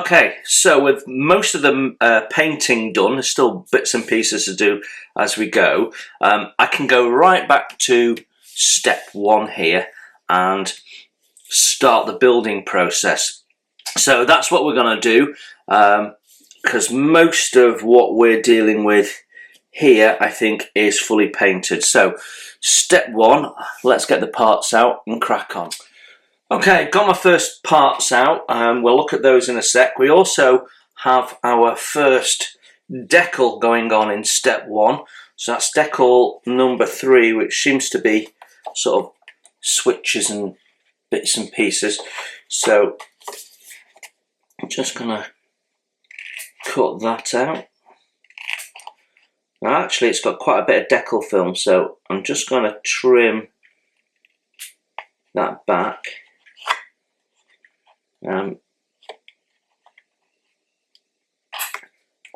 Okay, so with most of the painting done, there's still bits and pieces to do as we go. I can go right back to step one here and start the building process. So that's what we're going to do, because most of what we're dealing with here, I think, is fully painted. So step one, let's get the parts out and crack on. Okay, got my first parts out, and we'll look at those in a sec. We also have our first decal going on in step one. So that's decal number 3, which seems to be sort of switches and bits and pieces. So I'm just gonna cut that out. Now actually it's got quite a bit of decal film, so I'm just gonna trim that back.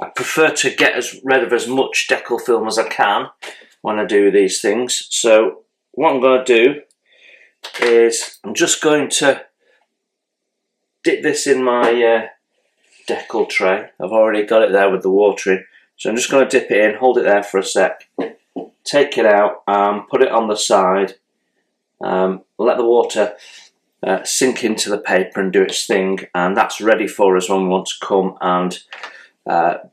I prefer to get rid of as much decal film as I can when I do these things. So what I'm going to do is I'm just going to dip this in my decal tray. I've already got it there with the water in. So I'm just going to dip it in, hold it there for a sec, take it out, put it on the side, let the water sink into the paper and do its thing, and that's ready for us when we want to come and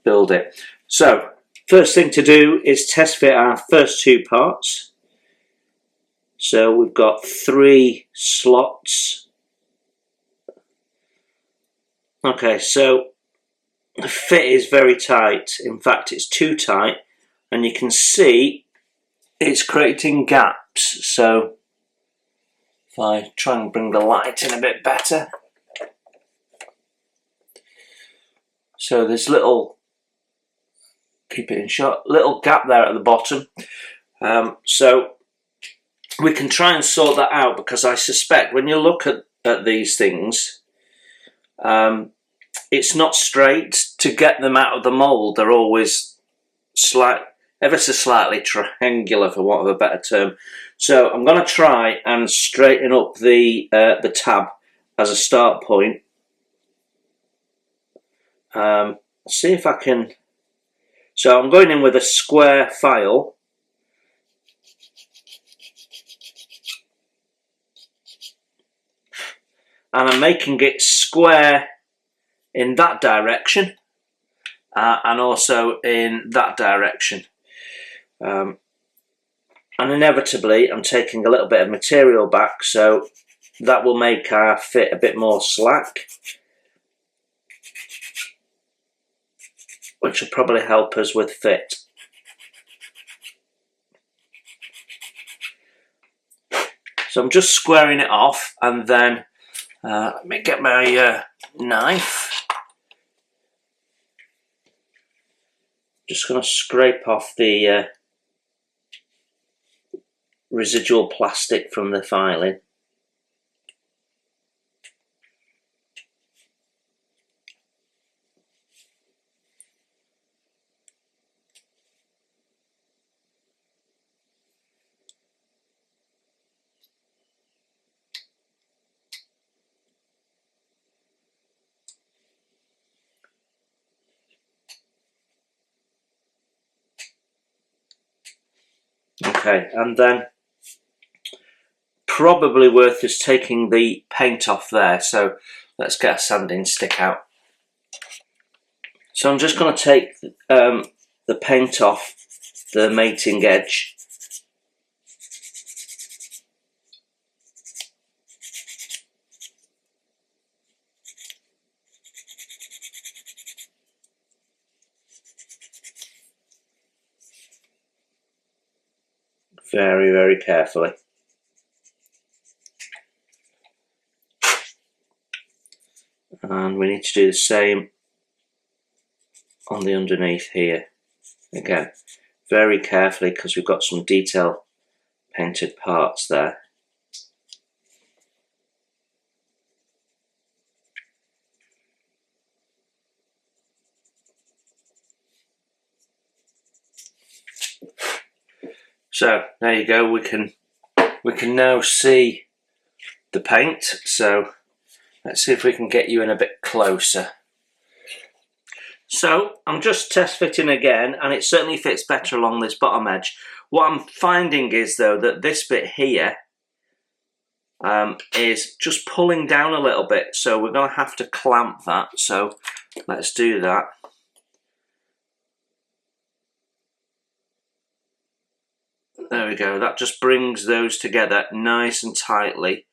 build it. So first thing to do is test fit our first 2 parts. So we've got 3 slots. Okay, so the fit is very tight. In fact, it's too tight, and you can see it's creating gaps. So if I try and bring the light in a bit better. So there's little, keep it in shot, little gap there at the bottom. So we can try and sort that out, because I suspect when you look at these things, it's not straight. To get them out of the mould, they're always ever so slightly triangular, for want of a better term. So I'm going to try and straighten up the tab as a start point. See if I can. So I'm going in with a square file. And I'm making it square in that direction, and also in that direction. And inevitably I'm taking a little bit of material back, so that will make our fit a bit more slack, which will probably help us with fit. So I'm just squaring it off, and then let me get my knife. Just going to scrape off the residual plastic from the filing. Okay, and then probably worth is taking the paint off there. So let's get a sanding stick out. So I'm just going to take the paint off the mating edge. Very, very carefully. And we need to do the same on the underneath here. Again, very carefully, because we've got some detail painted parts there. So there you go, we can now see the paint. So let's see if we can get you in a bit closer. So I'm just test fitting again, and it certainly fits better along this bottom edge. What I'm finding is though that this bit here is just pulling down a little bit, so we're going to have to clamp that. So let's do that. There we go, that just brings those together nice and tightly.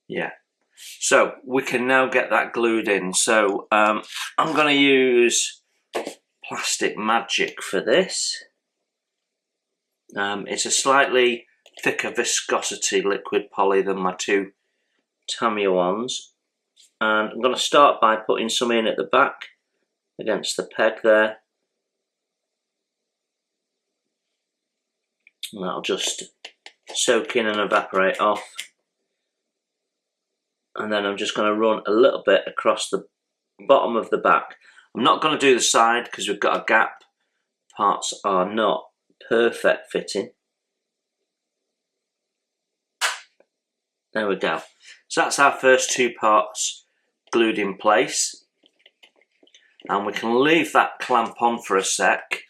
Yeah, so we can now get that glued in. So I'm going to use Plastic Magic for this. It's a slightly thicker viscosity liquid poly than my two Tamiya ones. And I'm going to start by putting some in at the back against the peg there. And that'll just soak in and evaporate off. And then I'm just going to run a little bit across the bottom of the back. I'm not going to do the side because we've got a gap. Parts are not perfect fitting. There we go. So that's our first two parts glued in place. And we can leave that clamp on for a sec.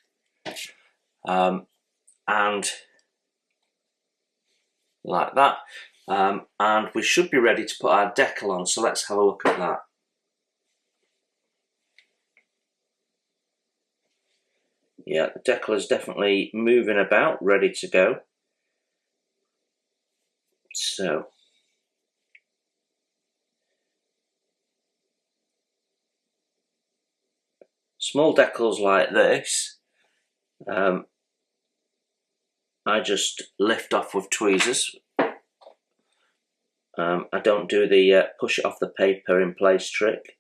And like that. And we should be ready to put our decal on. So let's have a look at that. Yeah, the decal is definitely moving about, ready to go. So small decals like this, I just lift off with tweezers. I don't do the push it off the paper in place trick.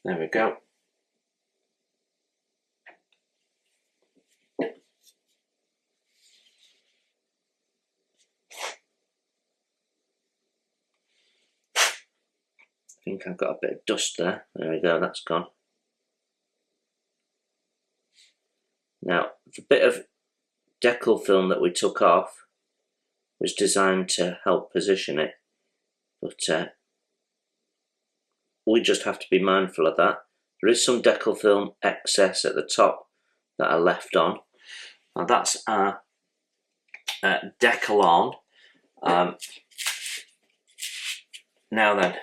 There we go. I think I've got a bit of dust there. There we go, that's gone. Now, the bit of decal film that we took off was designed to help position it, but we just have to be mindful of that. There is some decal film excess at the top that I left on. Now that's our decal on. Now then,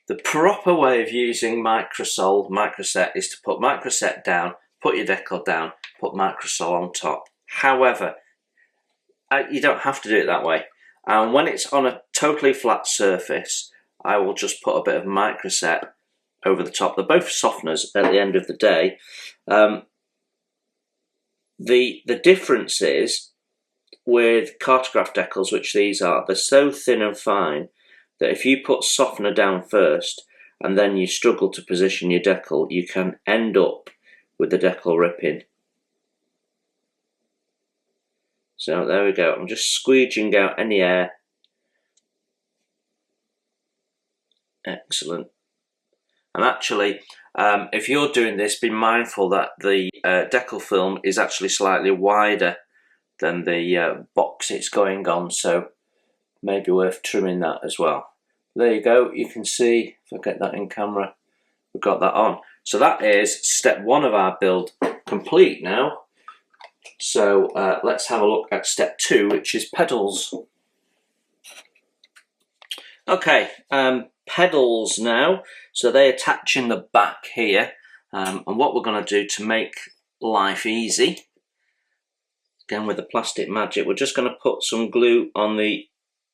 the proper way of using microset is to put microset down, put your decal down, put microsol on top. However, you don't have to do it that way. And when it's on a totally flat surface, I will just put a bit of microset over the top. They're both softeners at the end of the day. The difference is with cartograph decals, which these are, they're so thin and fine that if you put softener down first and then you struggle to position your decal, you can end up with the decal ripping. So there we go, I'm just squeegeeing out any air. Excellent. And actually, if you're doing this, be mindful that the decal film is actually slightly wider than the box it's going on, so maybe worth trimming that as well. There you go, you can see, if I get that in camera, we've got that on. So that is step one of our build complete now. So let's have a look at step two, which is pedals. Okay, pedals now. So they attach in the back here. And what we're going to do to make life easy, again with the Plastic Magic, we're just going to put some glue on the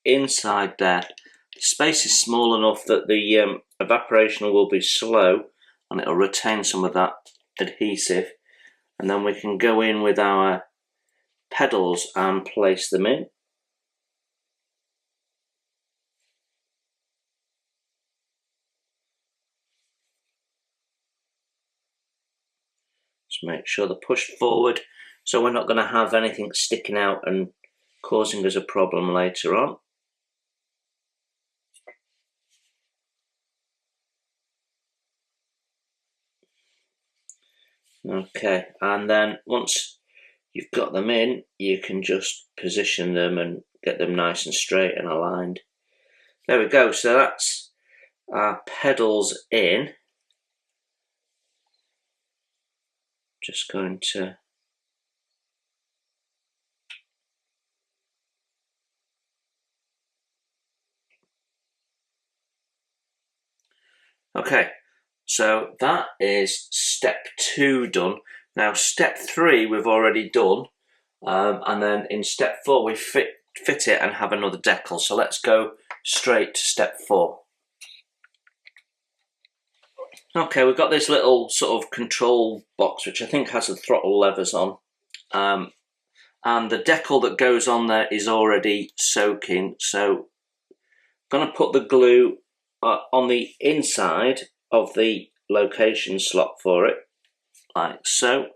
inside there. The space is small enough that the evaporation will be slow and it'll retain some of that adhesive. And then we can go in with our pedals and place them in. Just make sure they're pushed forward so we're not going to have anything sticking out and causing us a problem later on. Okay, and then once you've got them in, you can just position them and get them nice and straight and aligned. There we go, so that's our pedals in. Just going to okay, so that is step 2 done. Now step 3 we've already done, and then in step 4 we fit it and have another decal. So let's go straight to step 4. Okay, we've got this little sort of control box which I think has the throttle levers on, and the decal that goes on there is already soaking, so I'm going to put the glue on the inside of the location slot for it, like so,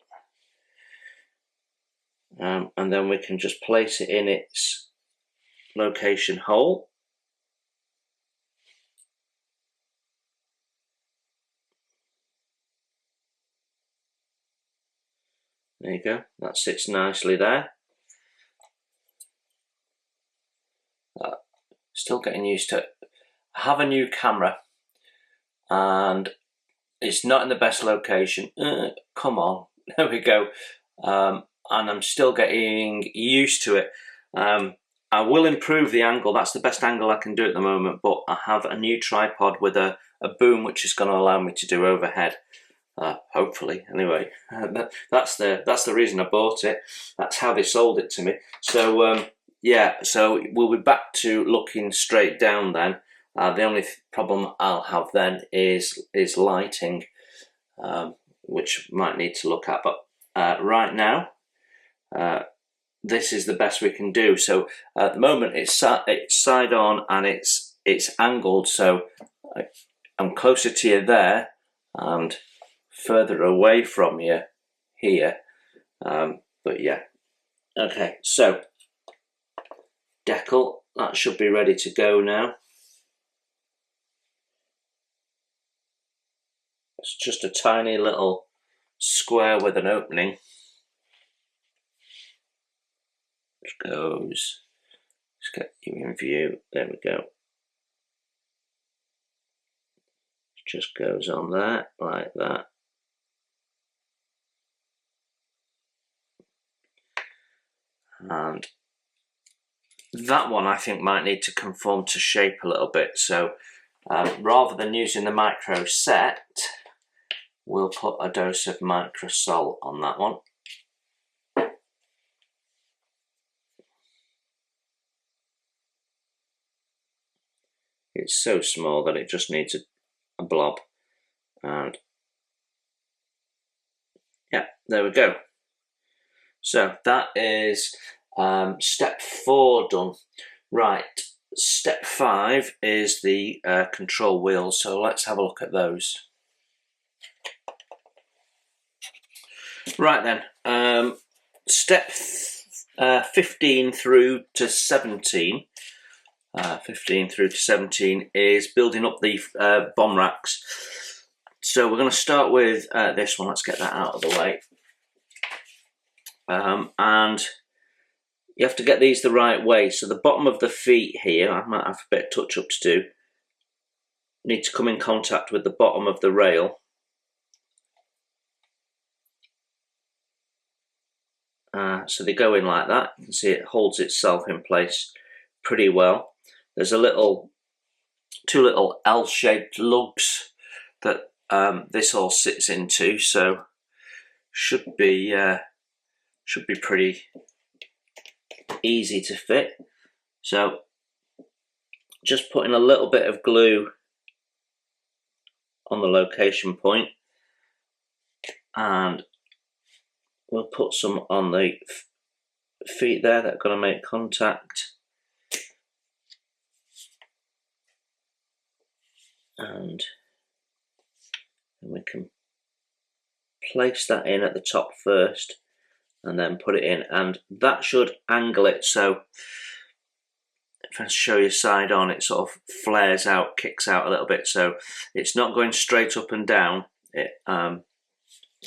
and then we can just place it in its location hole. There you go, that sits nicely there. Still getting used to it. I have a new camera and it's not in the best location. Come on, there we go. And I'm still getting used to it. I will improve the angle. That's the best angle I can do at the moment, but I have a new tripod with a boom which is going to allow me to do overhead. Hopefully, anyway. That's the reason I bought it. That's how they sold it to me. So yeah, so we'll be back to looking straight down then. The only problem I'll have then is lighting, which might need to look at. But right now, this is the best we can do. So at the moment it's side on and it's angled, so I'm closer to you there and further away from you here. But yeah, okay, so decal, that should be ready to go now. It's just a tiny little square with an opening. Which goes, let's get you in view, there we go. It just goes on there, like that. And that one I think might need to conform to shape a little bit, so rather than using the micro set, we'll put a dose of microsol on that one. It's so small that it just needs a blob, and yeah, there we go. So that is step 4 done. Right, step 5 is the control wheels, so let's have a look at those. Right then, step 15 through to 17. 15 through to 17 is building up the bomb racks. So we're going to start with this one. Let's get that out of the way. And you have to get these the right way. So the bottom of the feet here, I might have a bit of touch up to do, need to come in contact with the bottom of the rail. So they go in like that. You can see it holds itself in place pretty well. There's two little L-shaped lugs that this all sits into, so should be pretty easy to fit. So just putting a little bit of glue on the location point, and we'll put some on the feet there that are going to make contact. And we can place that in at the top first and then put it in, and that should angle it. So if I show you side on, it sort of flares out, kicks out a little bit, so it's not going straight up and down. It's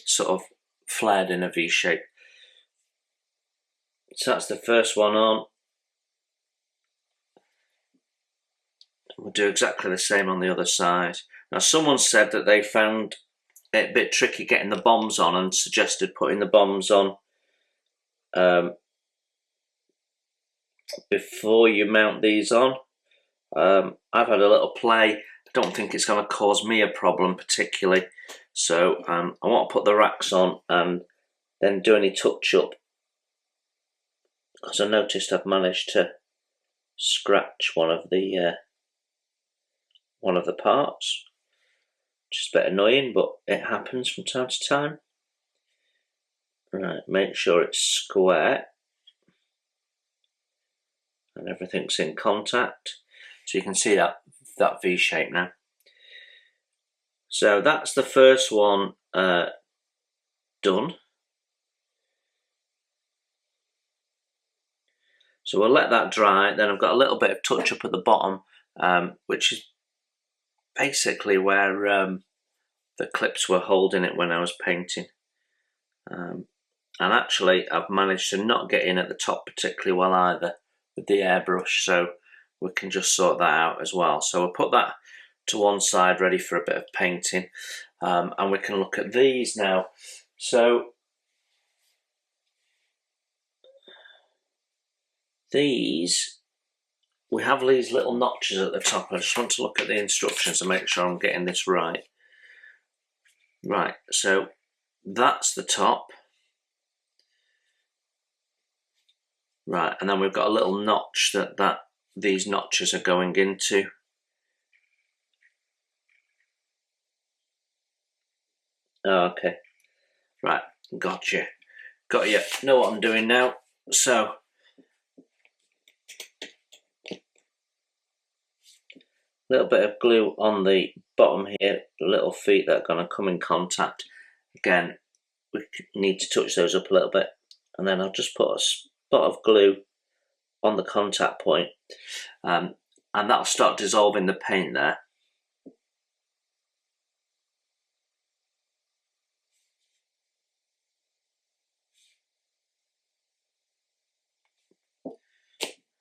sort of flared in a V shape. So that's the first one on. We'll do exactly the same on the other side. Now someone said that they found it a bit tricky getting the bombs on and suggested putting the bombs on before you mount these on. I've had a little play. I don't think it's going to cause me a problem particularly. So I want to put the racks on and then do any touch up, because I noticed I've managed to scratch one of the parts, which is a bit annoying, but it happens from time to time. Right, make sure it's square and everything's in contact, so you can see that V shape now. So that's the first one done. So we'll let that dry. Then I've got a little bit of touch up at the bottom, which is basically where the clips were holding it when I was painting. And actually I've managed to not get in at the top particularly well either with the airbrush, so we can just sort that out as well. So we'll put that to one side ready for a bit of painting, and we can look at these now. So these, we have these little notches at the top. I just want to look at the instructions to make sure I'm getting this right. Right, so that's the top. Right, and then we've got a little notch that these notches are going into. Oh, okay, right, gotcha. Got you. Know what I'm doing now. So a little bit of glue on the bottom here, the little feet that are going to come in contact. Again, we need to touch those up a little bit, and then I'll just put a spot of glue on the contact point, and that'll start dissolving the paint there.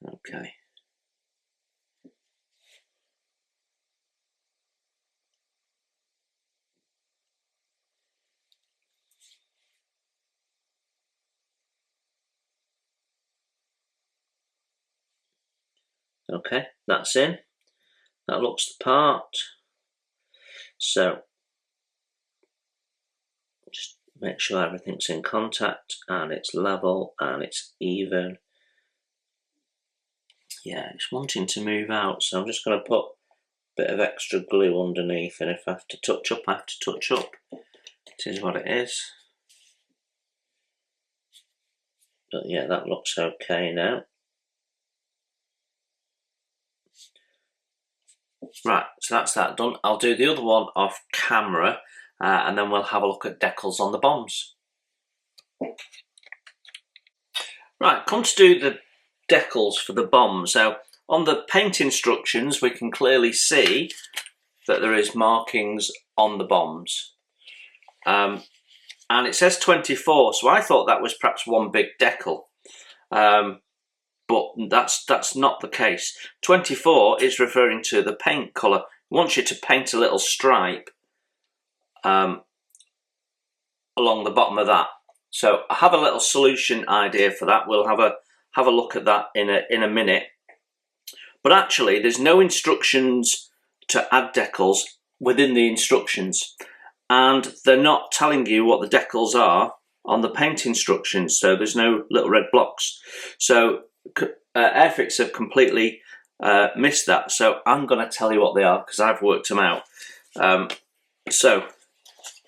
Okay. Okay, that's in. That looks the part. So just make sure everything's in contact and it's level and it's even. Yeah, it's wanting to move out, so I'm just going to put a bit of extra glue underneath, and if I have to touch up, I have to touch up. It is what it is. But yeah, that looks okay now. Right, so that's that done. I'll do the other one off camera, and then we'll have a look at decals on the bombs. Right, come to do the decals for the bombs. So on the paint instructions, we can clearly see that there is markings on the bombs. And it says 24, so I thought that was perhaps one big decal. But that's not the case. 24 is referring to the paint colour. It wants you to paint a little stripe along the bottom of that. So I have a little solution idea for that. We'll have a look at that in a minute. But actually, there's no instructions to add decals within the instructions, and they're not telling you what the decals are on the paint instructions. So there's no little red blocks. So Airfix have completely missed that, so I'm going to tell you what they are because I've worked them out. So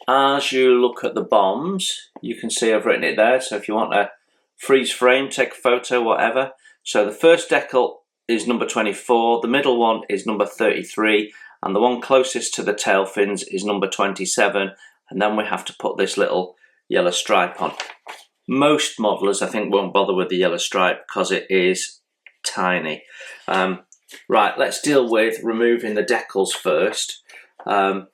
as you look at the bombs, you can see I've written it there, so if you want a freeze frame, take a photo, whatever. So the first decal is number 24, the middle one is number 33, and the one closest to the tail fins is number 27, and then we have to put this little yellow stripe on. Most modelers, I think, won't bother with the yellow stripe because it is tiny. Right, let's deal with removing the decals first. A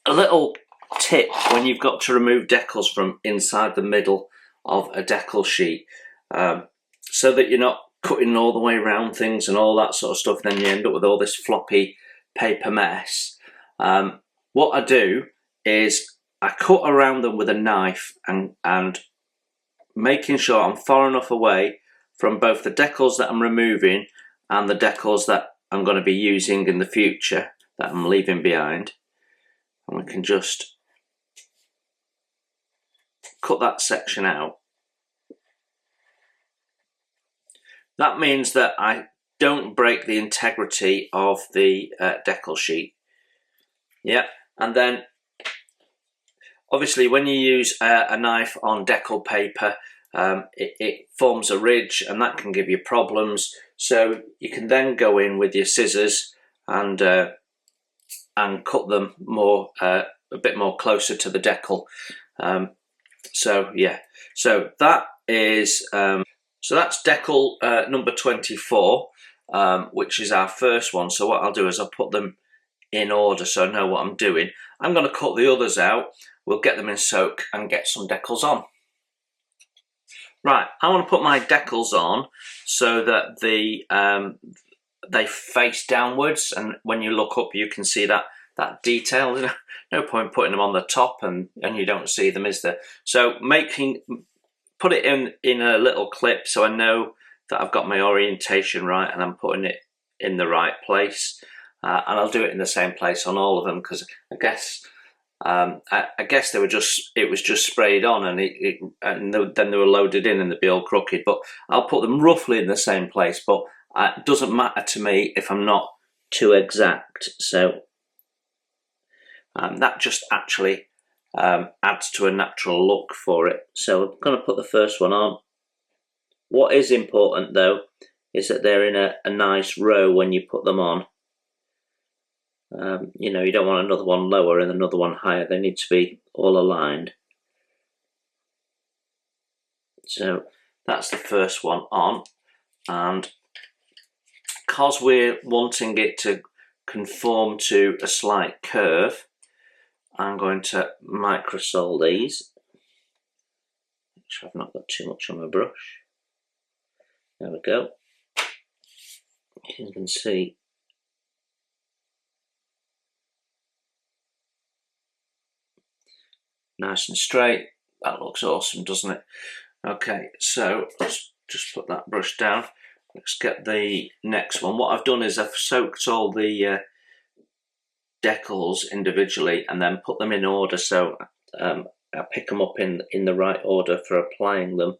little tip when you've got to remove decals from inside the middle of a decal sheet, so that you're not cutting all the way around things and all that sort of stuff. Then you end up with all this floppy paper mess. What I do is I cut around them with a knife, and making sure I'm far enough away from both the decals that I'm removing and the decals that I'm going to be using in the future that I'm leaving behind. And we can just cut that section out. That means that I don't break the integrity of the decal sheet. Yeah, and then obviously when you use a knife on decal paper, it forms a ridge, and that can give you problems. So you can then go in with your scissors and cut them more, a bit more closer to the decal. So yeah, so that is so that's decal number 24, which is our first one. So what I'll do is I'll put them in order so I know what I'm doing. I'm going to cut the others out. We'll get them in soak and get some decals on. Right, I want to put my decals on so that they face downwards, and when you look up you can see that detail. There's no point putting them on the top and you don't see them, is there? So put it in a little clip so I know that I've got my orientation right and I'm putting it in the right place. And I'll do it in the same place on all of them, because I guess it was just sprayed on, and then they were loaded in and they'd be all crooked. But I'll put them roughly in the same place, but it doesn't matter to me if I'm not too exact. So that just actually adds to a natural look for it. So I'm going to put the first one on. What is important though is that they're in a nice row when you put them on. You know, you don't want another one lower and another one higher. They need to be all aligned. So that's the first one on, and because we're wanting it to conform to a slight curve, I'm going to microsole these. Make sure I've not got too much on my brush. There we go. You can see nice and straight. That looks awesome, doesn't it? Okay, so let's just put that brush down. Let's get the next one. What I've done is I've soaked all the decals individually and then put them in order, so I pick them up in the right order for applying them.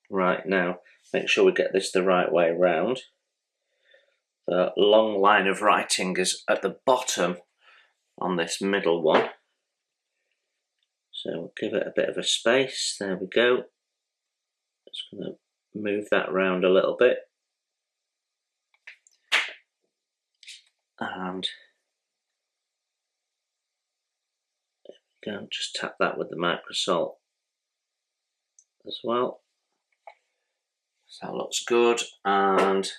Right now, make sure we get this the right way around. The long line of writing is at the bottom on this middle one. So we'll give it a bit of a space. There we go. Just going to move that around a little bit. And there we go. Just tap that with the microsole as well. So that looks good. And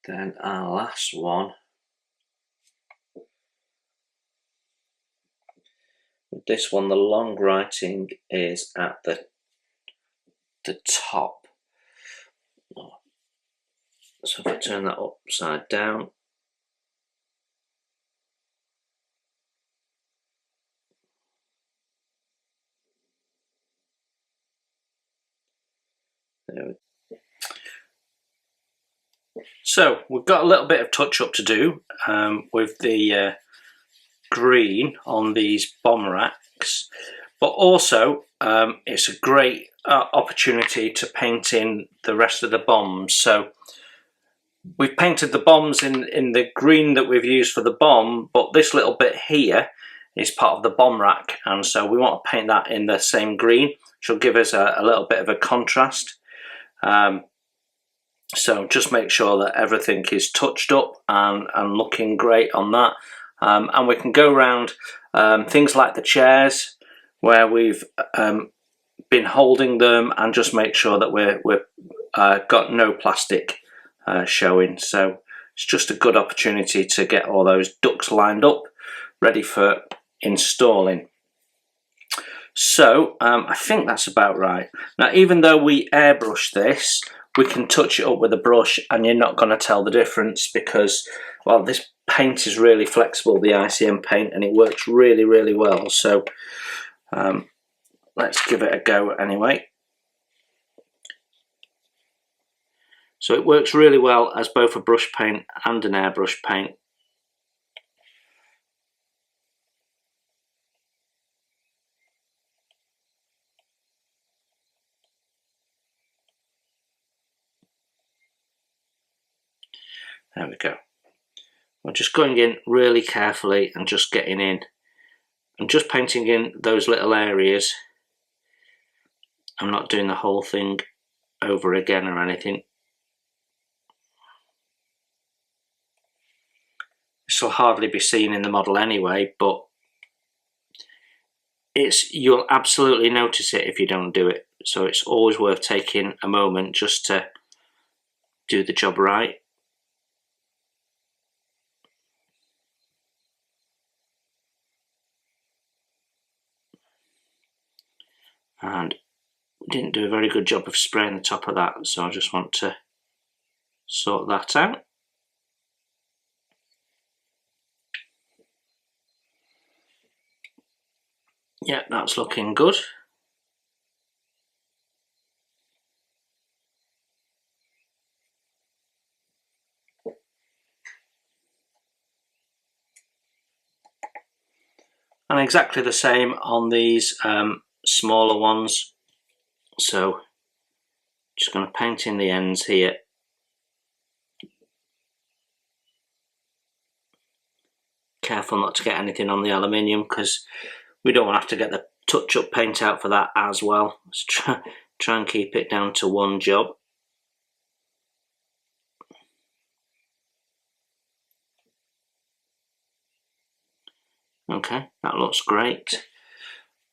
then our last one. This one, the long writing is at the top. So if I turn that upside down, there we go. So we've got a little bit of touch up to do with the green on these bomb racks, but also it's a great opportunity to paint in the rest of the bombs. So we've painted the bombs in the green that we've used for the bomb, but this little bit here is part of the bomb rack, and so we want to paint that in the same green, which will give us a little bit of a contrast. So just make sure that everything is touched up and looking great on that. And we can go around things like the chairs where we've been holding them, and just make sure that we've got no plastic showing. So it's just a good opportunity to get all those ducts lined up ready for installing. So I think that's about right. Now, even though we airbrush this, we can touch it up with a brush and you're not going to tell the difference because, well, this paint is really flexible, the ICM paint, and it works really, really well. So let's give it a go anyway. So it works really well as both a brush paint and an airbrush paint. There we go. We're just going in really carefully and just getting in. I'm just painting in those little areas. I'm not doing the whole thing over again or anything. This will hardly be seen in the model anyway, but you'll absolutely notice it if you don't do it. So it's always worth taking a moment just to do the job right. And we didn't do a very good job of spraying the top of that, so I just want to sort that out. Yeah, that's looking good. And exactly the same on these smaller ones. So just going to paint in the ends here. Careful not to get anything on the aluminium because we don't want to have to get the touch-up paint out for that as well. Let's try and keep it down to one job. Okay, that looks great.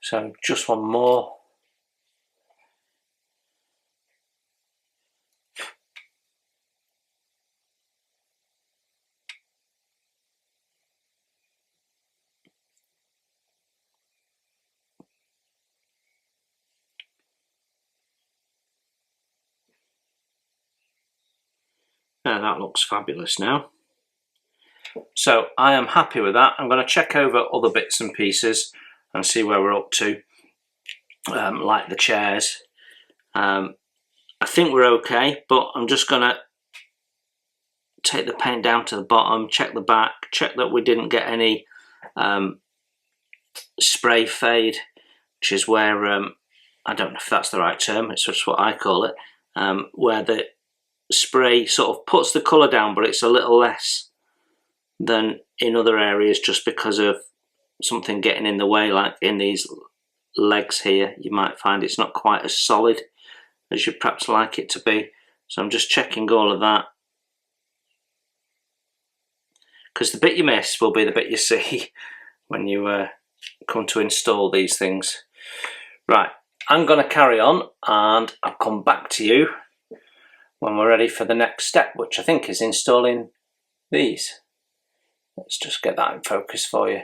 So just one more. Yeah, that looks fabulous now. So I am happy with that. I'm going to check over other bits and pieces and see where we're up to, like the chairs. I think we're okay, but I'm just going to take the paint down to the bottom, check the back, check that we didn't get any spray fade, which is where, I don't know if that's the right term, it's just what I call it, where the spray sort of puts the colour down, but it's a little less than in other areas just because of something getting in the way, like in these legs here. You might find it's not quite as solid as you'd perhaps like it to be. So I'm just checking all of that, because the bit you miss will be the bit you see when you come to install these things. Right, I'm going to carry on and I'll come back to you when we're ready for the next step, which I think is installing these. Let's just get that in focus for you.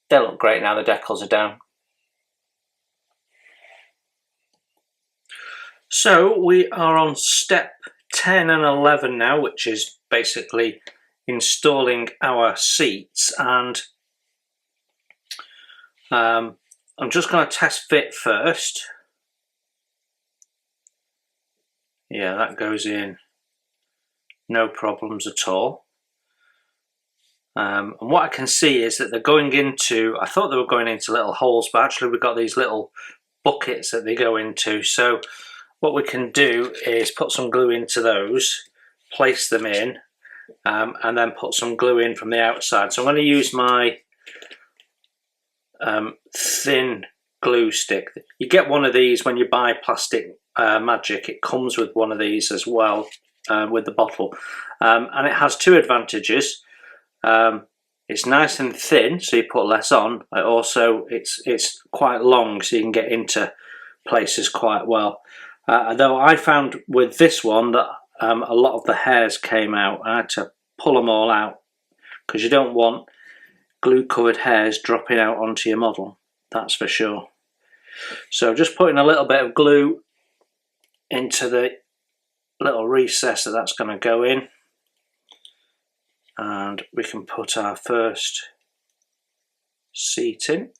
They look great now the decals are down. So we are on step 10 and 11 now, which is basically installing our seats, and I'm just going to test fit first. Yeah, that goes in, no problems at all. And what I can see is that they're going into, I thought they were going into little holes, but actually we've got these little buckets that they go into. So what we can do is put some glue into those, place them in, and then put some glue in from the outside. So I'm going to use my thin glue stick. You get one of these when you buy Plastic Magic. It comes with one of these as well, with the bottle, and it has two advantages. It's nice and thin, so you put less on. Also, it's quite long, so you can get into places quite well. Though I found with this one that a lot of the hairs came out. I had to pull them all out because you don't want glue-covered hairs dropping out onto your model. that's for sure. So just putting a little bit of glue into the little recess that's going to go in, and we can put our first seat in.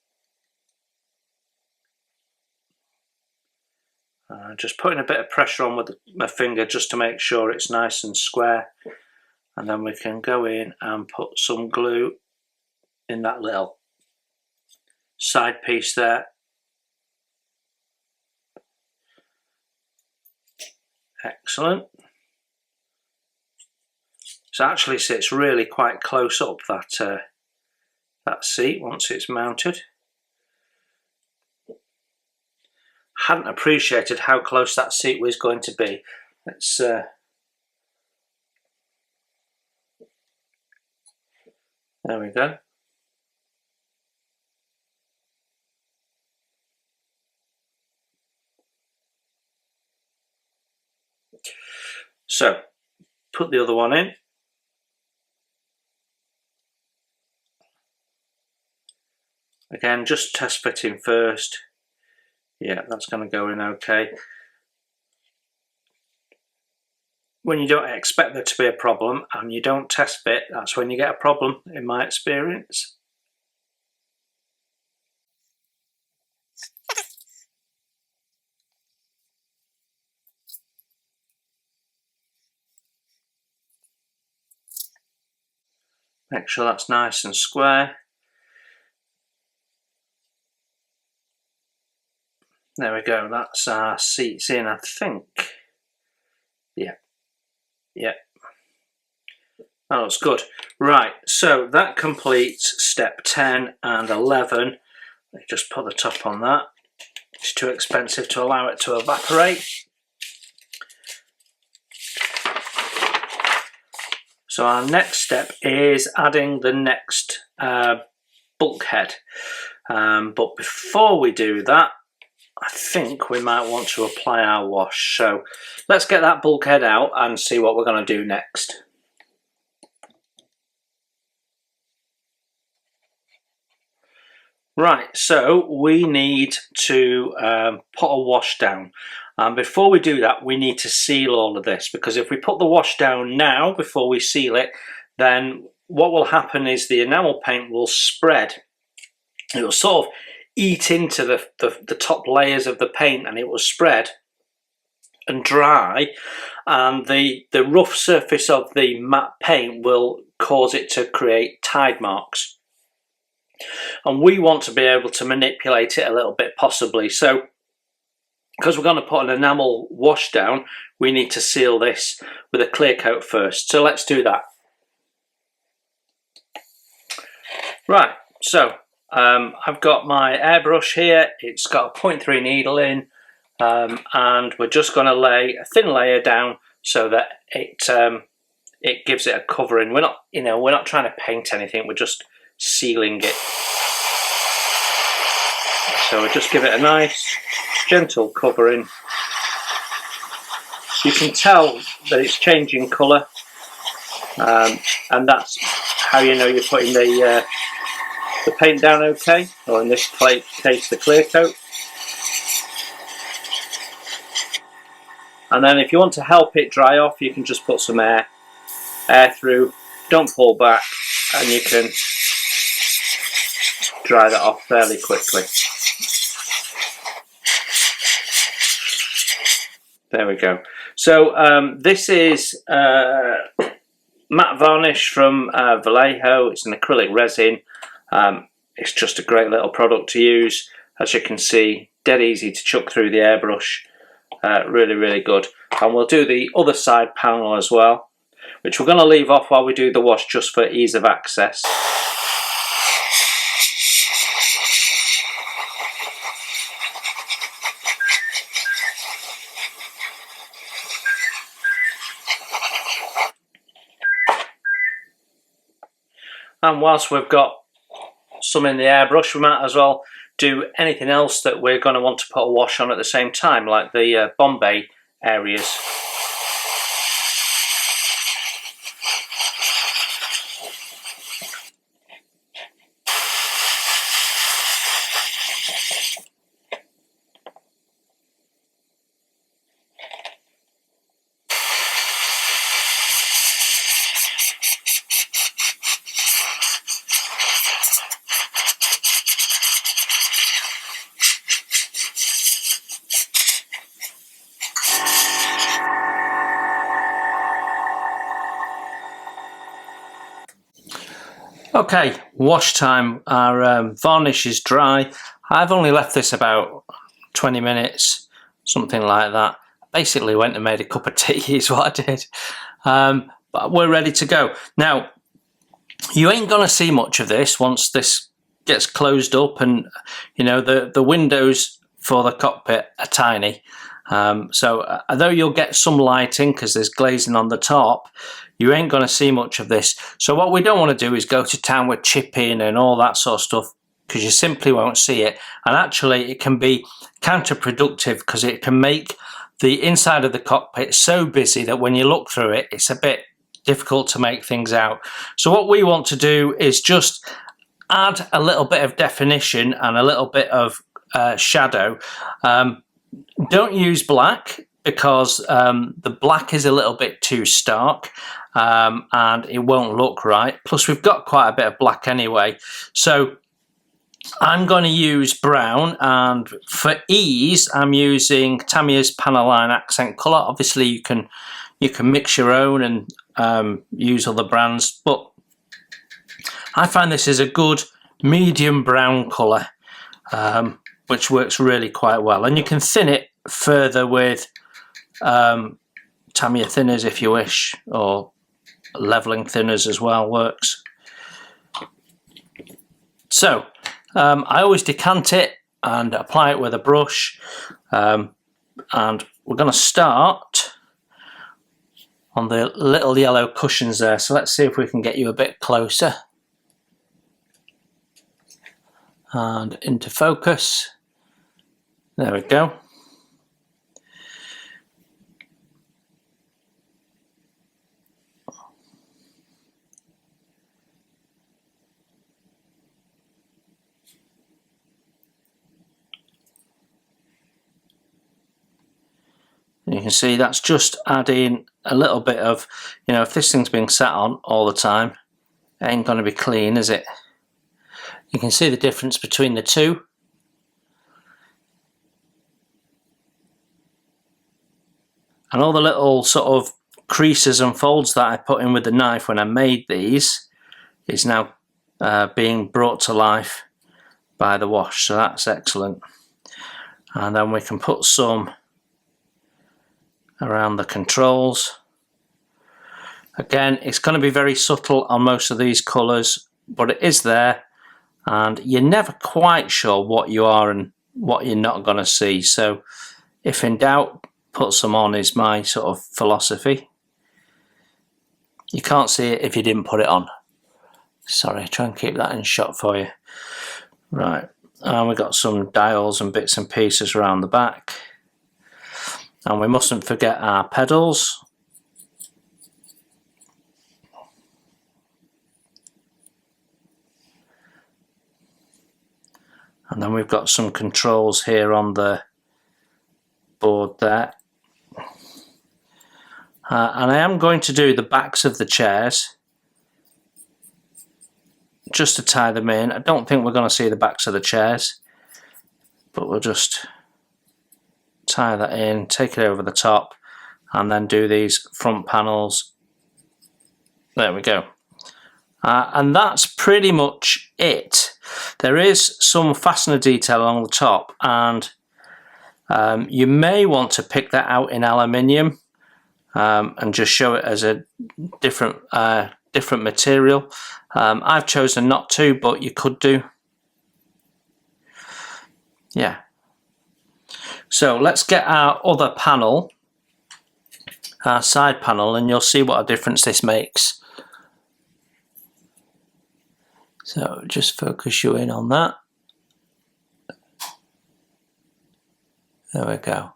Just putting a bit of pressure on with my finger just to make sure it's nice and square, and then we can go in and put some glue in that little side piece there. Excellent. So it actually sits really quite close up, that seat, once it's mounted. Hadn't appreciated how close that seat was going to be. Let's there we go. So put the other one in. Again, just test fitting first. Yeah, that's going to go in okay. When you don't expect there to be a problem and you don't test fit, that's when you get a problem, in my experience. Make sure that's nice and square. There we go, that's our seats in, I think. Yeah. That looks good. Right, so that completes step 10 and 11. Let me just put the top on that. It's too expensive to allow it to evaporate. So our next step is adding the next bulkhead. But before we do that, I think we might want to apply our wash. So let's get that bulkhead out and see what we're going to do next. Right, so we need to put a wash down. And before we do that, we need to seal all of this, because if we put the wash down now before we seal it, then what will happen is the enamel paint will spread. It will sort of eat into the top layers of the paint, and it will spread and dry, and the rough surface of the matte paint will cause it to create tide marks. And we want to be able to manipulate it a little bit possibly. So because we're going to put an enamel wash down, we need to seal this with a clear coat first. So let's do that. Right, so I've got my airbrush here. It's got a 0.3 needle in, and we're just going to lay a thin layer down so that it gives it a covering. We're not trying to paint anything. We're just sealing it. So we just give it a nice gentle covering. You can tell that it's changing colour, and that's how you know you're putting the paint down okay, or in this case the clear coat. And then if you want to help it dry off, you can just put some air through, don't pull back, and you can dry that off fairly quickly. There we go. So this is matte varnish from Vallejo. It's an acrylic resin. It's just a great little product to use. As you can see, dead easy to chuck through the airbrush. Really, really good. And we'll do the other side panel as well, which we're going to leave off while we do the wash just for ease of access. And whilst we've got some in the airbrush, we might as well do anything else that we're going to want to put a wash on at the same time, like the Bombay areas. Okay, wash time. Our varnish is dry. I've only left this about 20 minutes, something like that. Basically went and made a cup of tea is what I did. But we're ready to go. Now, you ain't gonna see much of this once this gets closed up, and you know the windows for the cockpit are tiny. So although you'll get some lighting because there's glazing on the top, you ain't going to see much of this. So what we don't want to do is go to town with chipping and all that sort of stuff, because you simply won't see it. And actually it can be counterproductive because it can make the inside of the cockpit so busy that when you look through it, it's a bit difficult to make things out. So what we want to do is just add a little bit of definition and a little bit of shadow. Don't use black because the black is a little bit too stark and it won't look right. Plus we've got quite a bit of black anyway. So I'm going to use brown, and for ease I'm using Tamiya's Panaline accent colour. Obviously you can mix your own and use other brands, but I find this is a good medium brown colour, which works really quite well. And you can thin it further with Tamiya thinners if you wish, or levelling thinners as well works. So I always decant it and apply it with a brush, and we're going to start on the little yellow cushions there. So let's see if we can get you a bit closer and into focus. There we go. And you can see that's just adding a little bit of, you know, if this thing's being sat on all the time, it ain't going to be clean, is it? You can see the difference between the two. And all the little sort of creases and folds that I put in with the knife when I made these is now being brought to life by the wash, so that's excellent. And then we can put some around the controls. Again, it's going to be very subtle on most of these colours, but it is there, and you're never quite sure what you are and what you're not going to see. So if in doubt, put some on is my sort of philosophy. You can't see it if you didn't put it on. Sorry, try and keep that in shot for you. Right, and we've got some dials and bits and pieces around the back. And we mustn't forget our pedals. And then we've got some controls here on the board there. And I am going to do the backs of the chairs just to tie them in. I don't think we're going to see the backs of the chairs, but we'll just tie that in, take it over the top, and then do these front panels. There we go. And that's pretty much it. There is some fastener detail along the top, and you may want to pick that out in aluminium and just show it as a different material. I've chosen not to, but you could do. Yeah. So let's get our other panel, our side panel, and you'll see what a difference this makes. So just focus you in on that. There we go.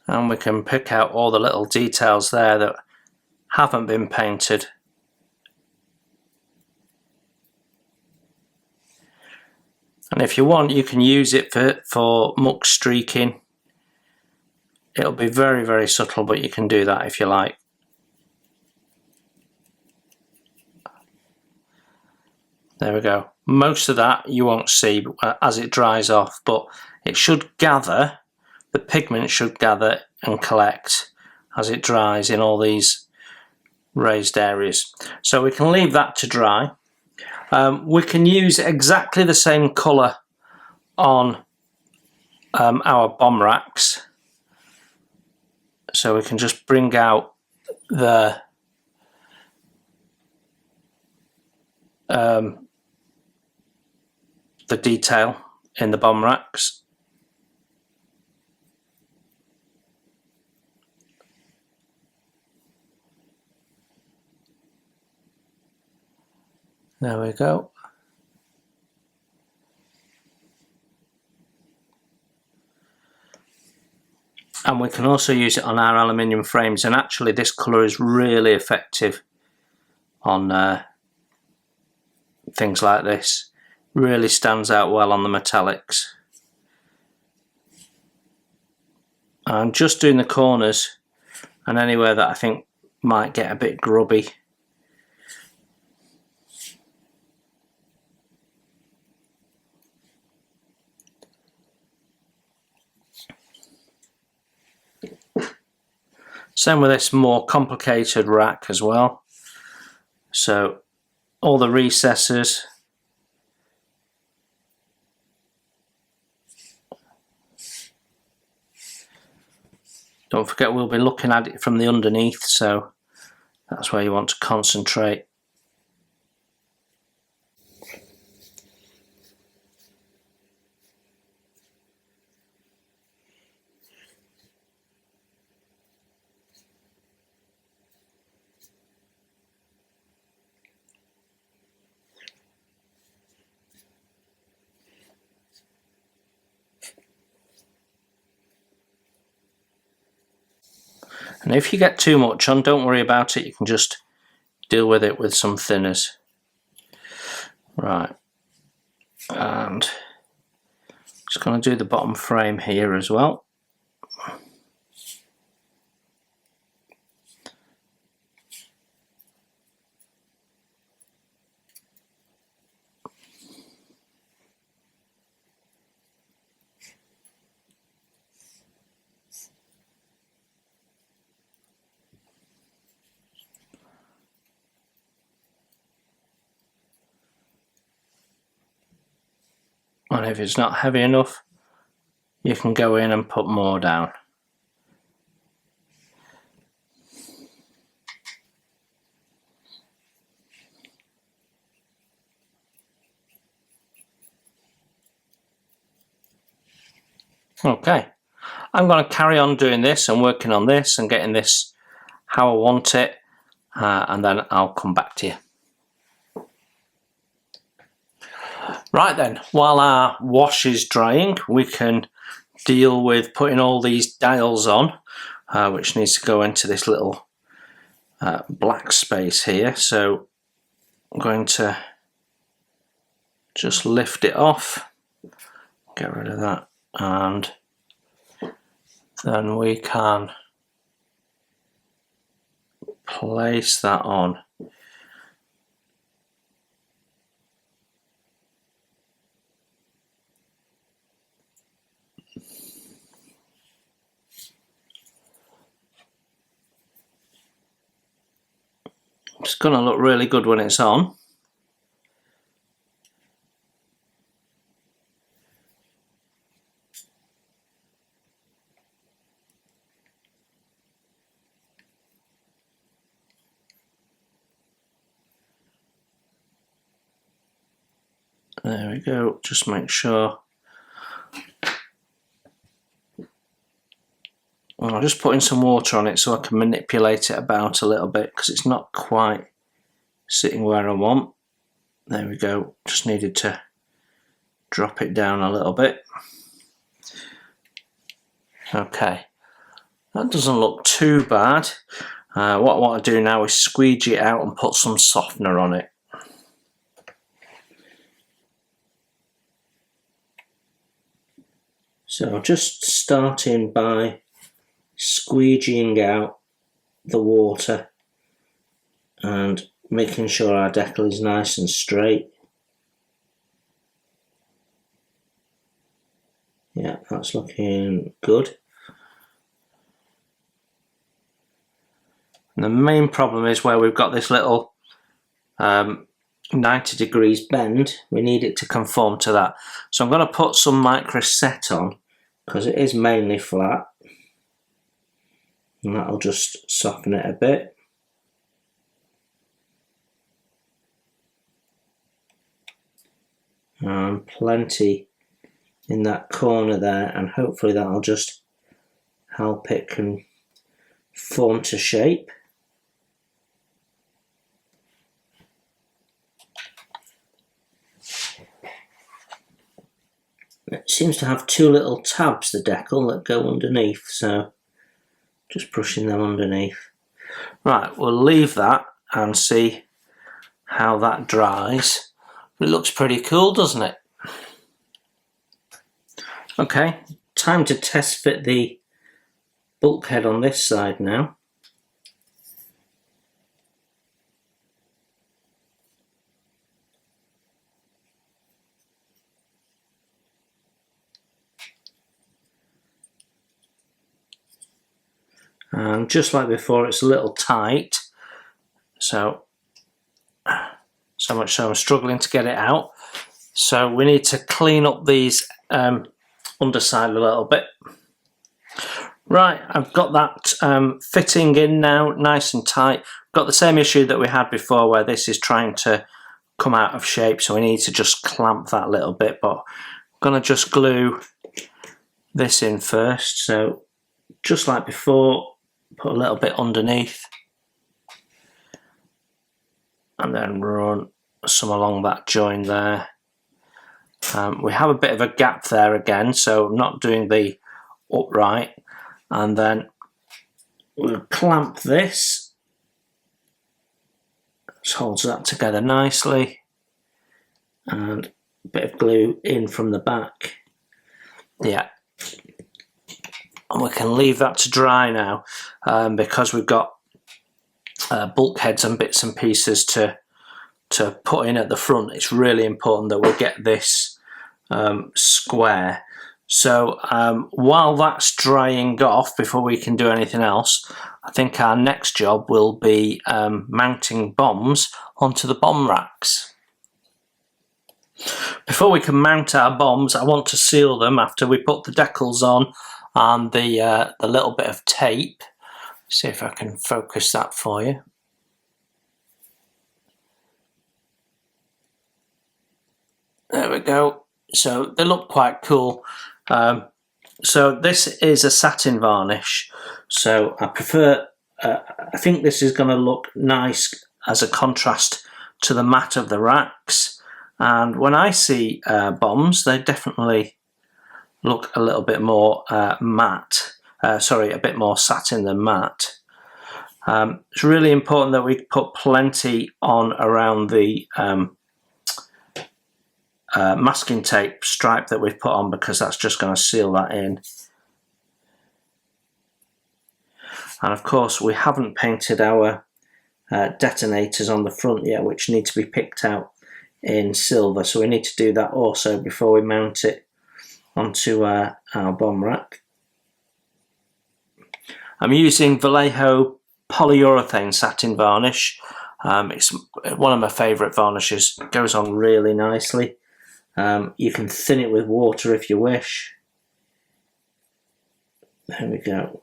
And we can pick out all the little details there that haven't been painted. And if you want, you can use it for muck streaking. It'll be very, very subtle, but you can do that if you like. There we go. Most of that you won't see as it dries off, but it should gather, the pigment should gather and collect as it dries in all these raised areas. So we can leave that to dry. We can use exactly the same colour on our bomb racks. So we can just bring out the detail in the bomb racks. There we go. And we can also use it on our aluminium frames, and actually this colour is really effective on things like this. Really stands out well on the metallics. I'm just doing the corners and anywhere that I think might get a bit grubby. Same with this more complicated rack as well. So all the recesses. Don't forget we'll be looking at it from the underneath, so that's where you want to concentrate. And if you get too much on, don't worry about it, you can just deal with it with some thinners. Right, and just going to do the bottom frame here as well. And if it's not heavy enough, you can go in and put more down. Okay, I'm going to carry on doing this and working on this and getting this how I want it, and then I'll come back to you. Right then, while our wash is drying, we can deal with putting all these dials on, which needs to go into this little black space here. So I'm going to just lift it off, get rid of that, and then we can place that on. It's going to look really good when it's on. There we go, just make sure. Well, I'll just put in some water on it so I can manipulate it about a little bit because it's not quite sitting where I want. There we go, just needed to drop it down a little bit. Okay, that doesn't look too bad. What I want to do now is squeegee it out and put some softener on it. So just starting by squeegeeing out the water and making sure our decal is nice and straight. Yeah, that's looking good. And the main problem is where we've got this little 90 degrees bend, we need it to conform to that. So I'm going to put some micro set on because it is mainly flat, and that'll just soften it a bit. And plenty in that corner there, and hopefully that'll just help it conform to shape. It seems to have two little tabs, the decal, that go underneath, so just pushing them underneath. Right, we'll leave that and see how that dries. It looks pretty cool, doesn't it? Okay, time to test fit the bulkhead on this side now. And just like before, it's a little tight, so much so I'm struggling to get it out. So we need to clean up these underside a little bit. Right, I've got that fitting in now, nice and tight. Got the same issue that we had before where this is trying to come out of shape, so we need to just clamp that a little bit, but I'm going to just glue this in first. So just like before, put a little bit underneath and then run some along that join there. We have a bit of a gap there again, so I'm not doing the upright, and then we'll clamp this. Just holds that together nicely, and a bit of glue in from the back. Yeah, and we can leave that to dry now, because we've got bulkheads and bits and pieces to put in at the front. It's really important that we get this square. So while that's drying off, before we can do anything else, I think our next job will be mounting bombs onto the bomb racks. Before we can mount our bombs, I want to seal them after we put the decals on and the little bit of tape. See if I can focus that for you. There we go. So they look quite cool. So this is a satin varnish. So I prefer, I think this is going to look nice as a contrast to the matte of the racks. And when I see bombs, they definitely look a little bit more matte. Sorry, a bit more satin than matte. It's really important that we put plenty on around the masking tape stripe that we've put on, because that's just going to seal that in. And of course we haven't painted our detonators on the front yet, which need to be picked out in silver, so we need to do that also before we mount it onto our bomb rack. I'm using Vallejo polyurethane satin varnish. It's one of my favourite varnishes. It goes on really nicely. You can thin it with water if you wish. There we go.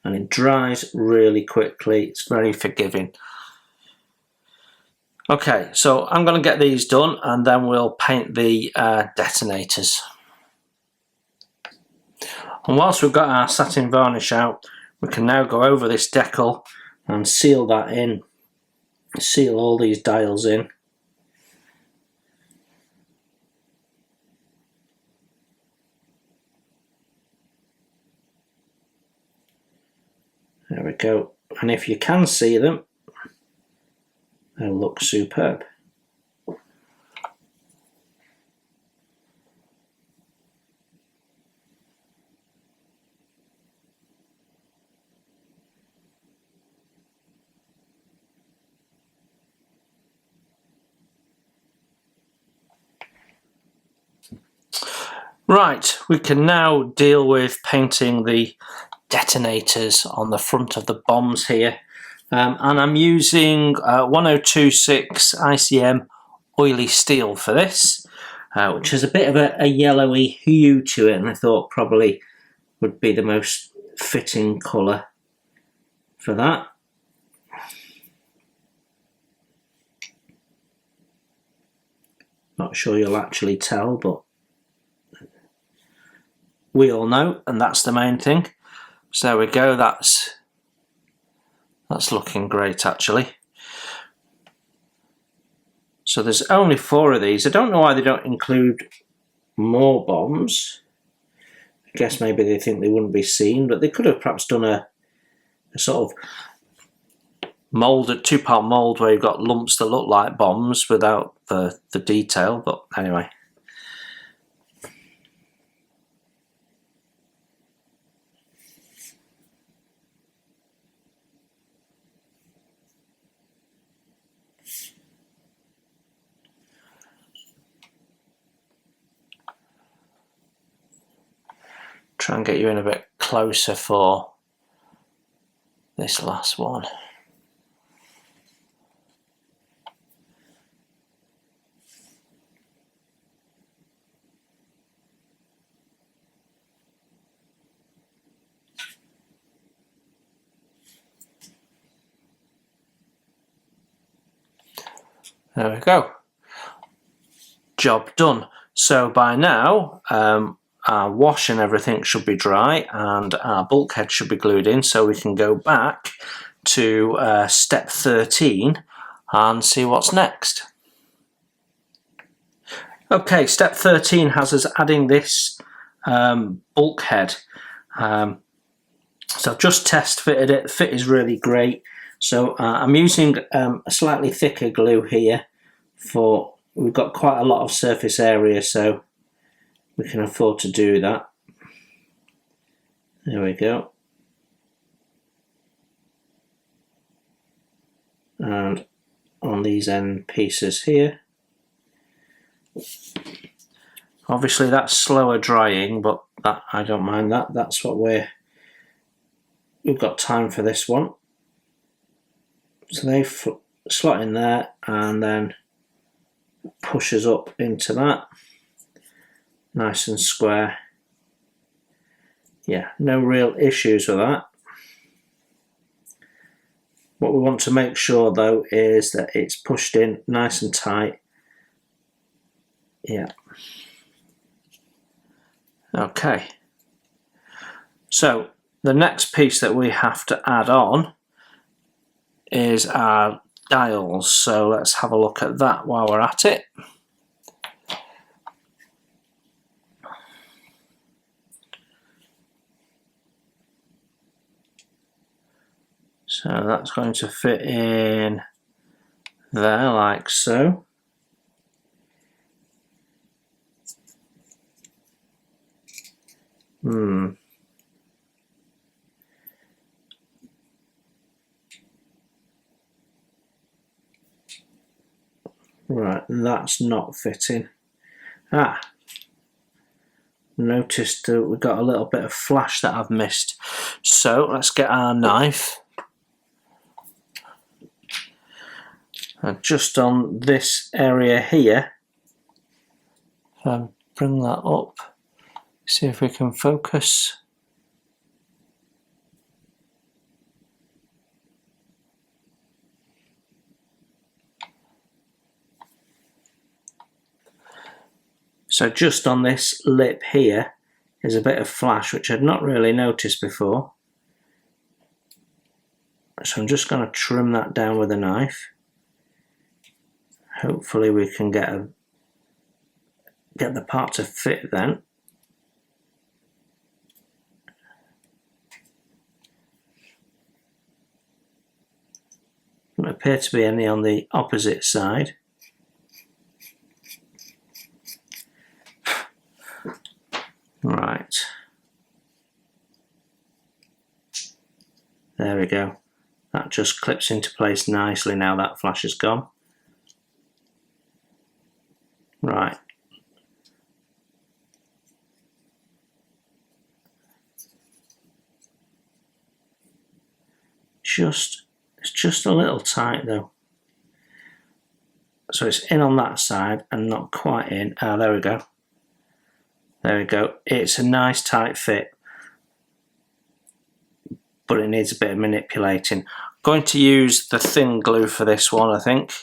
And it dries really quickly. It's very forgiving. Okay, so I'm going to get these done and then we'll paint the detonators. And whilst we've got our satin varnish out, we can now go over this decal and seal that in. Seal all these dials in. There we go. And if you can see them, they'll look superb. Right, we can now deal with painting the detonators on the front of the bombs here. And I'm using 1026 ICM oily steel for this, which has a bit of a yellowy hue to it, and I thought probably would be the most fitting colour for that. Not sure you'll actually tell, but we all know, and that's the main thing. So there we go, that's looking great actually. So there's only 4 of these. I don't know why they don't include more bombs. I guess maybe they think they wouldn't be seen, but they could have perhaps done a sort of moulded 2-part mould where you've got lumps that look like bombs without the detail, but anyway. Try and get you in a bit closer for this last one. There we go. Job done. So by now, our wash and everything should be dry and our bulkhead should be glued in, so we can go back to step 13 and see what's next. Okay, step 13 has us adding this bulkhead. So I've just test fitted it. The fit is really great. So I'm using a slightly thicker glue here for, we've got quite a lot of surface area, so we can afford to do that. There we go. And on these end pieces here. Obviously that's slower drying, but that, I don't mind that. That's what we've got time for this one. So they slot in there and then pushes up into that. Nice and square. Yeah, no real issues with that. What we want to make sure though is that it's pushed in nice and tight. Yeah. Okay. So the next piece that we have to add on is our dials. So let's have a look at that while we're at it. So that's going to fit in there like so. Right, that's not fitting. Noticed that we've got a little bit of flash that I've missed. So let's get our knife. And just on this area here, bring that up, see if we can focus. So just on this lip here is a bit of flash, which I'd not really noticed before. So I'm just going to trim that down with a knife. Hopefully we can get the part to fit then. Doesn't appear to be any on the opposite side. Right. There we go. That just clips into place nicely now that flash is gone. Right. it's just a little tight though. So it's in on that side and not quite in. Oh, there we go. There we go. It's a nice tight fit, but it needs a bit of manipulating. I'm going to use the thin glue for this one, I think.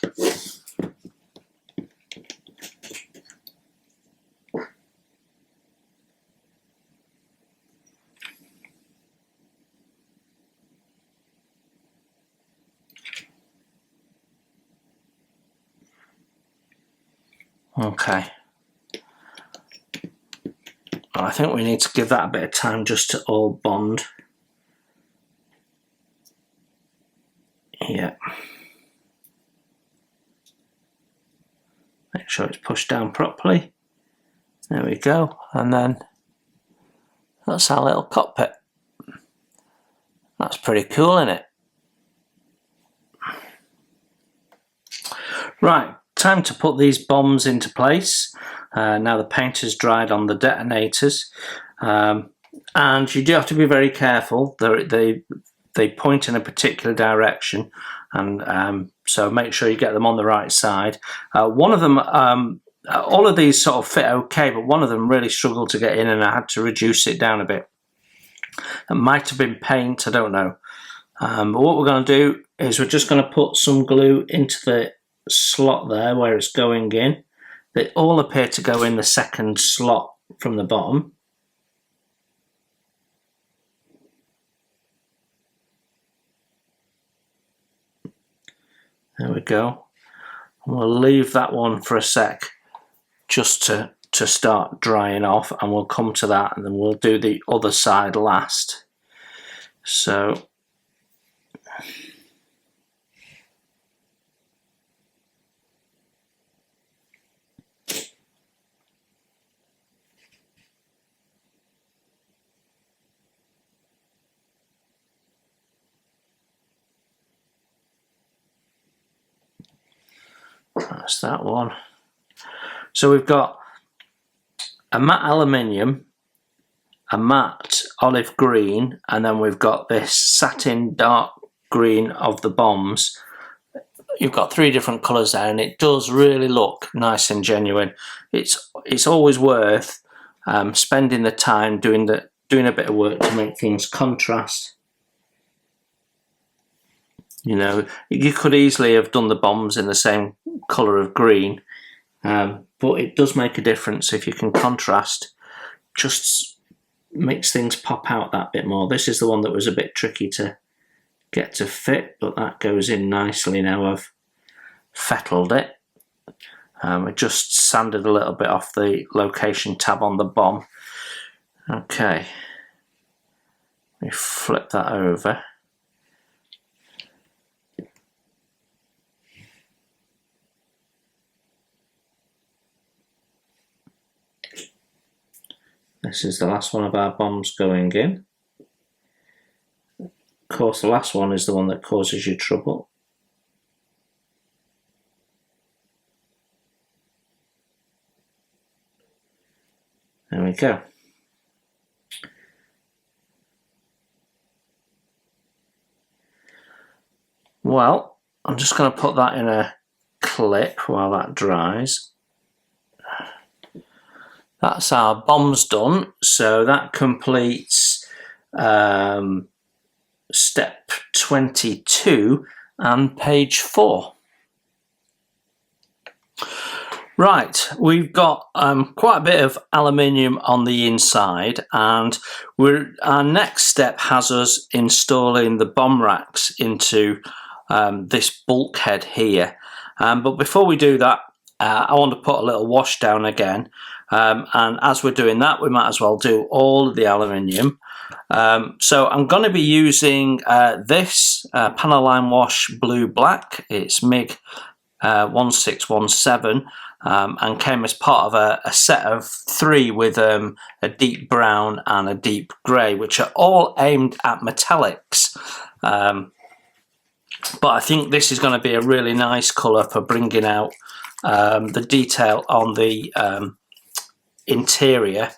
Okay. I think we need to give that a bit of time just to all bond. Yeah. Make sure it's pushed down properly. There we go. And then that's our little cockpit. That's pretty cool, isn't it? Right, time to put these bombs into place. Now the paint has dried on the detonators. And you do have to be very careful. They point in a particular direction, and so make sure you get them on the right side. One of them, all of these sort of fit okay, but one of them really struggled to get in, and I had to reduce it down a bit. It might have been paint, I don't know. But what we're going to do is we're just going to put some glue into the slot there where it's going in. They all appear to go in the second slot from the bottom. There we go. And we'll leave that one for a sec just to start drying off, and we'll come to that and then we'll do the other side last. So that's that one. So we've got a matte aluminium, a matte olive green, and then we've got this satin dark green of the bombs. You've got three different colours there, and it does really look nice and genuine. It's always worth spending the time doing a bit of work to make things contrast. You know, you could easily have done the bombs in the same colour of green, but it does make a difference if you can contrast. Just makes things pop out that bit more. This is the one that was a bit tricky to get to fit, but that goes in nicely now I've fettled it. I just sanded a little bit off the location tab on the bomb. Okay, we flip that over. This is the last one of our bombs going in. Of course, the last one is the one that causes you trouble. There we go. Well, I'm just going to put that in a clip while that dries. That's our bombs done, so that completes step 22 and page 4. Right, we've got quite a bit of aluminium on the inside, and our next step has us installing the bomb racks into this bulkhead here. But before we do that, I want to put a little wash down again. And as we're doing that, we might as well do all of the aluminium. So I'm going to be using this panel line wash blue black. It's MIG 1617 and came as part of a set of 3 with a deep brown and a deep grey, which are all aimed at metallics. But I think this is going to be a really nice colour for bringing out the detail on the interior.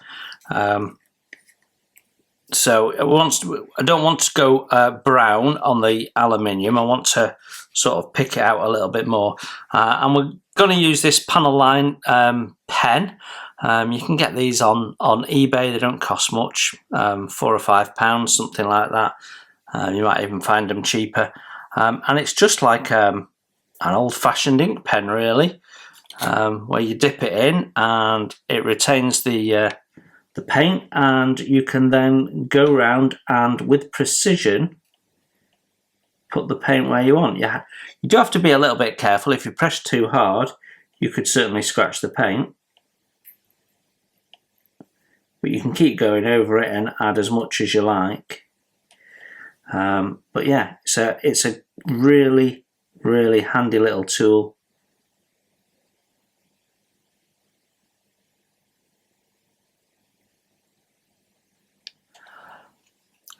So I don't want to go brown on the aluminium. I want to sort of pick it out a little bit more. And we're going to use this panel line pen. You can get these on eBay. They don't cost much, £4 or £5, something like that. You might even find them cheaper. And it's just like an old-fashioned ink pen, really, where you dip it in and it retains the paint, and you can then go around and with precision put the paint where you want. You do have to be a little bit careful. If you press too hard, you could certainly scratch the paint, but you can keep going over it and add as much as you like. But yeah, so it's a really, really handy little tool.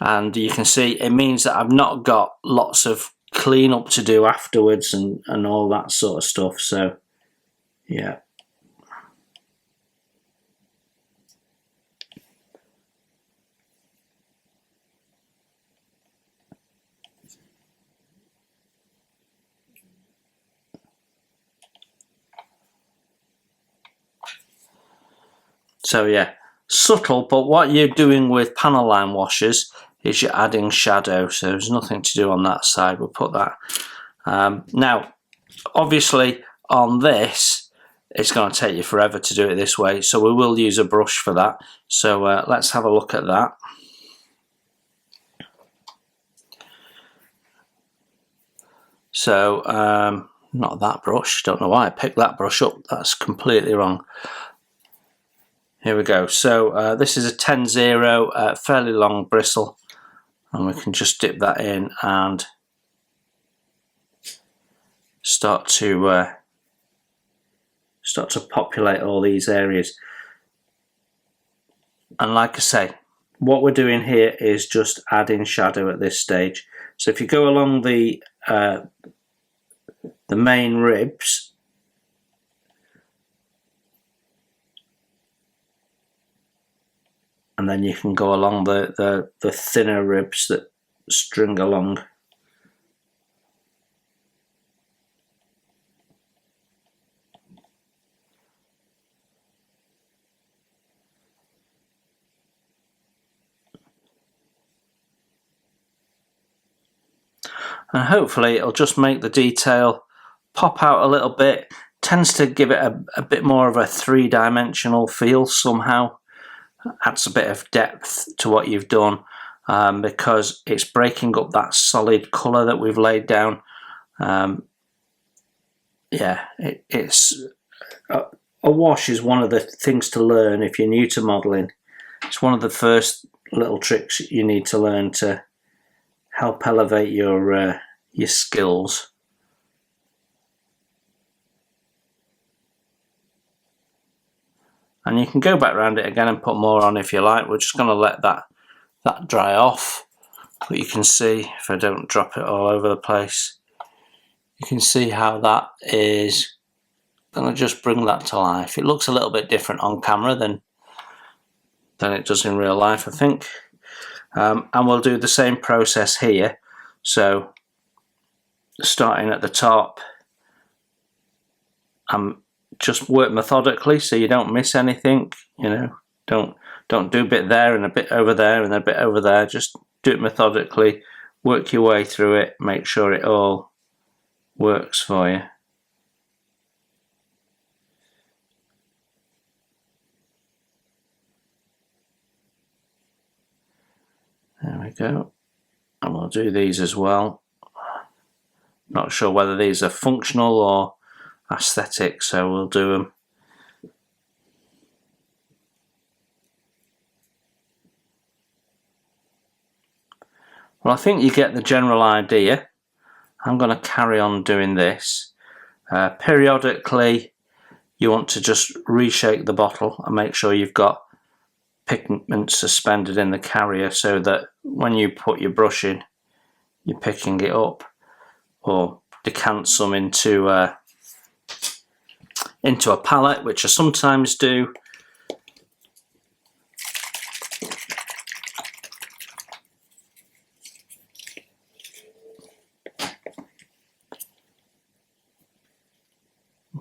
And you can see it means that I've not got lots of cleanup to do afterwards and all that sort of stuff. So yeah. So yeah, subtle, but what you're doing with panel line washers is you're adding shadow, so there's nothing to do on that side. We'll put that. Now, obviously on this, it's going to take you forever to do it this way, so we will use a brush for that. So let's have a look at that. So, not that brush, don't know why I picked that brush up, that's completely wrong. Here we go. So this is a 10-0, fairly long bristle, and we can just dip that in and start to populate all these areas. And like I say, what we're doing here is just adding shadow at this stage. So if you go along the main ribs, and then you can go along the thinner ribs that string along. And hopefully it'll just make the detail pop out a little bit. Tends to give it a bit more of a three-dimensional feel somehow. Adds a bit of depth to what you've done, because it's breaking up that solid colour that we've laid down. Yeah, it's a wash is one of the things to learn if you're new to modelling. It's one of the first little tricks you need to learn to help elevate your skills. And you can go back around it again and put more on if you like. We're just going to let that dry off. But you can see, if I don't drop it all over the place, you can see how that is going to just bring that to life. It looks a little bit different on camera than it does in real life, I think. And we'll do the same process here. So starting at the top, just work methodically so you don't miss anything. You know, don't do a bit there and a bit over there and a bit over there. Just do it methodically, work your way through it, make sure it all works for you. There we go. And we'll do these as well. Not sure whether these are functional or aesthetic, so we'll do them. Well, I think you get the general idea. I'm going to carry on doing this. Periodically, you want to just reshake the bottle and make sure you've got pigment suspended in the carrier, so that when you put your brush in, you're picking it up, or decant some into a palette, which I sometimes do.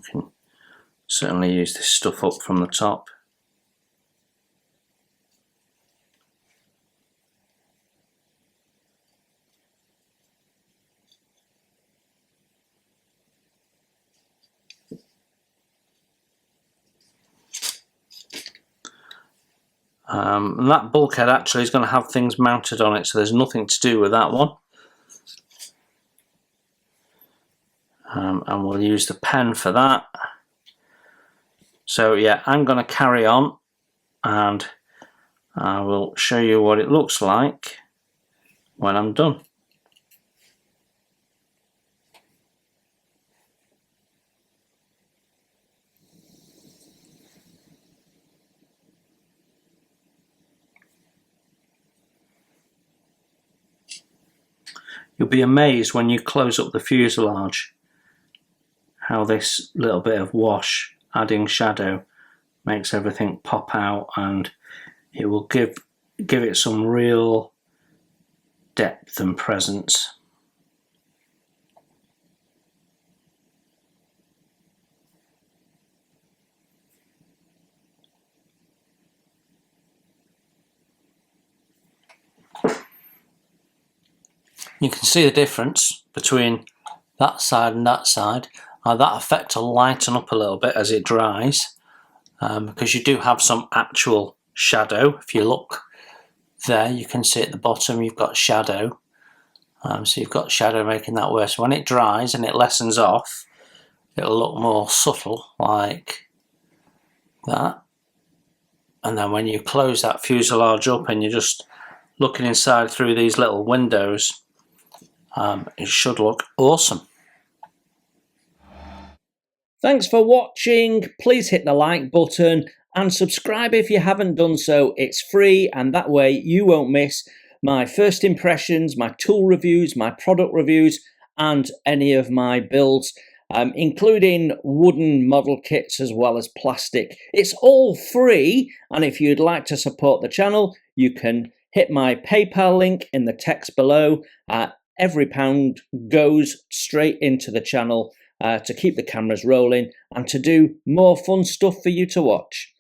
can certainly use this stuff up from the top. And that bulkhead actually is going to have things mounted on it, so there's nothing to do with that one. And we'll use the pen for that. So yeah, I'm going to carry on and I will show you what it looks like when I'm done. You'll be amazed when you close up the fuselage how this little bit of wash adding shadow makes everything pop out, and it will give it some real depth and presence. You can see the difference between that side and that side. That effect will lighten up a little bit as it dries, because you do have some actual shadow. If you look there, you can see at the bottom you've got shadow. So you've got shadow making that worse. When it dries and it lessens off, it'll look more subtle like that. And then when you close that fuselage up and you're just looking inside through these little windows, it should look awesome. Thanks for watching. Please hit the like button and subscribe if you haven't done so. It's free, and that way you won't miss my first impressions, my tool reviews, my product reviews, and any of my builds, including wooden model kits as well as plastic. It's all free, and if you'd like to support the channel, you can hit my PayPal link in the text below. Every pound goes straight into the channel to keep the cameras rolling and to do more fun stuff for you to watch.